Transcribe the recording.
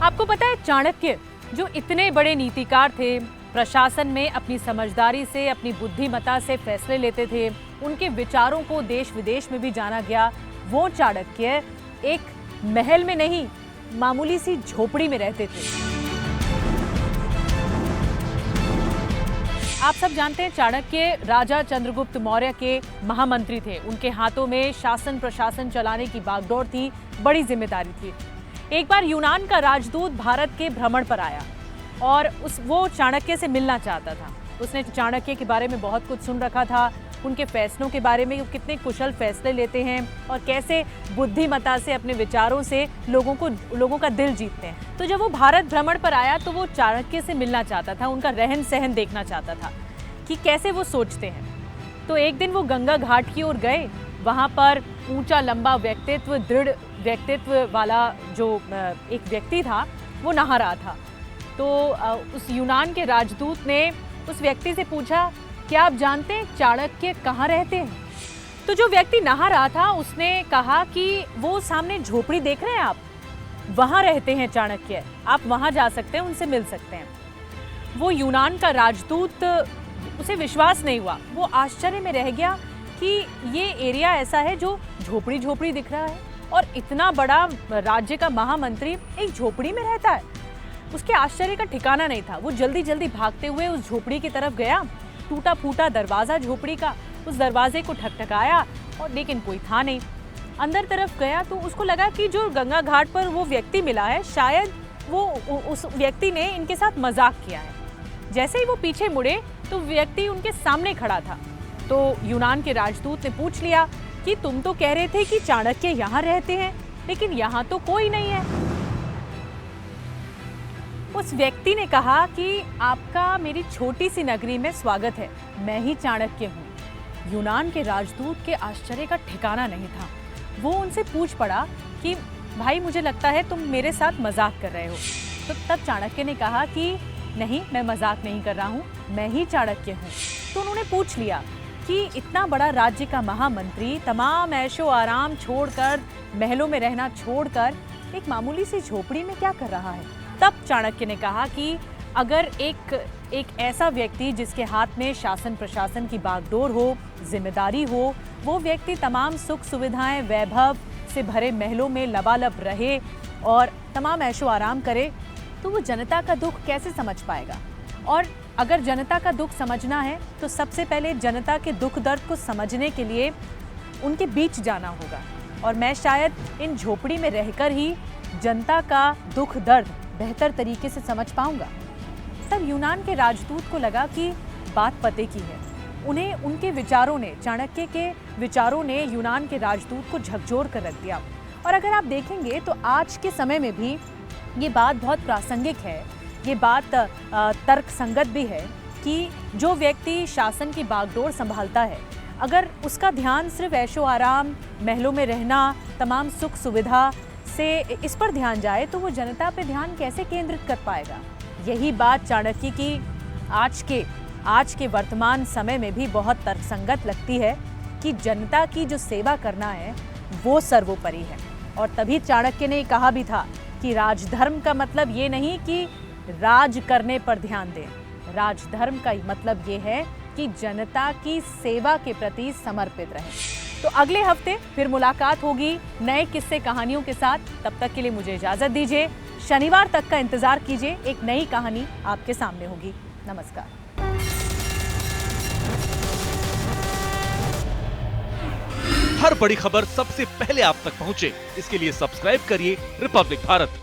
आपको पता है चाणक्य जो इतने बड़े नीतिकार थे, प्रशासन में अपनी समझदारी से, अपनी बुद्धिमत्ता से फैसले लेते थे, उनके विचारों को देश विदेश में भी जाना गया। वो चाणक्य एक महल में नहीं, मामूली सी झोपड़ी में रहते थे। आप सब जानते हैं चाणक्य राजा चंद्रगुप्त मौर्य के महामंत्री थे। उनके हाथों में शासन प्रशासन चलाने की बागडोर थी, बड़ी जिम्मेदारी थी। एक बार यूनान का राजदूत भारत के भ्रमण पर आया और वो चाणक्य से मिलना चाहता था। उसने चाणक्य के बारे में बहुत कुछ सुन रखा था, उनके फैसलों के बारे में, वो कितने कुशल फैसले लेते हैं और कैसे बुद्धिमत्ता से अपने विचारों से लोगों का दिल जीतते हैं। तो जब वो भारत भ्रमण पर आया तो वो चाणक्य से मिलना चाहता था, उनका रहन सहन देखना चाहता था कि कैसे वो सोचते हैं। तो एक दिन वो गंगा घाट की ओर गए। वहाँ पर ऊंचा लंबा व्यक्तित्व, दृढ़ व्यक्तित्व वाला जो एक व्यक्ति था वो नहा रहा था। तो उस यूनान के राजदूत ने उस व्यक्ति से पूछा, क्या आप जानते हैं चाणक्य कहाँ रहते हैं? तो जो व्यक्ति नहा रहा था उसने कहा कि वो सामने झोपड़ी देख रहे हैं आप, वहाँ रहते हैं चाणक्य, आप वहाँ जा सकते हैं, उनसे मिल सकते हैं। वो यूनान का राजदूत, उसे विश्वास नहीं हुआ, वो आश्चर्य में रह गया कि ये एरिया ऐसा है जो झोपड़ी झोपड़ी दिख रहा है और इतना बड़ा राज्य का महामंत्री एक झोपड़ी में रहता है। उसके आश्चर्य का ठिकाना नहीं था। वो जल्दी जल्दी भागते हुए उस झोपड़ी की तरफ गया। टूटा फूटा दरवाजा झोपड़ी का, उस दरवाजे को ठकठकाया और लेकिन कोई था नहीं। अंदर तरफ गया तो उसको लगा कि जो गंगा घाट पर वो व्यक्ति मिला है, शायद वो उस व्यक्ति ने इनके साथ मजाक किया है। जैसे ही वो पीछे मुड़े तो व्यक्ति उनके सामने खड़ा था। तो यूनान के राजदूत ने पूछ लिया कि तुम तो कह रहे थे कि चाणक्य यहाँ रहते हैं, लेकिन यहाँ तो कोई नहीं है। उस व्यक्ति ने कहा कि आपका मेरी छोटी सी नगरी में स्वागत है, मैं ही चाणक्य हूँ। यूनान के राजदूत के आश्चर्य का ठिकाना नहीं था। वो उनसे पूछ पड़ा कि भाई मुझे लगता है तुम मेरे साथ मजाक कर रहे हो। तो तब चाणक्य ने कहा कि नहीं, मैं मजाक नहीं कर रहा हूँ, मैं ही चाणक्य हूँ। तो उन्होंने पूछ लिया कि इतना बड़ा राज्य का महामंत्री तमाम ऐशो आराम छोड़कर, महलों में रहना छोड़कर एक मामूली सी झोपड़ी में क्या कर रहा है? तब चाणक्य ने कहा कि अगर एक ऐसा व्यक्ति जिसके हाथ में शासन प्रशासन की बागडोर हो, जिम्मेदारी हो, वो व्यक्ति तमाम सुख सुविधाएं, वैभव से भरे महलों में लबालब रहे और तमाम ऐशो आराम करे, तो वो जनता का दुख कैसे समझ पाएगा? और अगर जनता का दुख समझना है तो सबसे पहले जनता के दुख दर्द को समझने के लिए उनके बीच जाना होगा। और मैं शायद इन झोपड़ी में रहकर ही जनता का दुख दर्द बेहतर तरीके से समझ पाऊंगा। तब यूनान के राजदूत को लगा कि बात पते की है। उन्हें उनके विचारों ने, चाणक्य के विचारों ने यूनान के राजदूत को झकझोर कर रख दिया। और अगर आप देखेंगे तो आज के समय में भी ये बात बहुत प्रासंगिक है, ये बात तर्क संगत भी है कि जो व्यक्ति शासन की बागडोर संभालता है, अगर उसका ध्यान सिर्फ ऐशो आराम, महलों में रहना, तमाम सुख सुविधा से इस पर ध्यान जाए तो वो जनता पे ध्यान कैसे केंद्रित कर पाएगा? यही बात चाणक्य की आज के वर्तमान समय में भी बहुत तर्कसंगत लगती है कि जनता की जो सेवा करना है वो सर्वोपरि है। और तभी चाणक्य ने कहा भी था कि राजधर्म का मतलब ये नहीं कि राज करने पर ध्यान दें, राजधर्म का मतलब ये है कि जनता की सेवा के प्रति समर्पित रहें। तो अगले हफ्ते फिर मुलाकात होगी नए किस्से कहानियों के साथ। तब तक के लिए मुझे इजाजत दीजिए। शनिवार तक का इंतजार कीजिए, एक नई कहानी आपके सामने होगी। नमस्कार। हर बड़ी खबर सबसे पहले आप तक पहुंचे, इसके लिए सब्सक्राइब करिए रिपब्लिक भारत।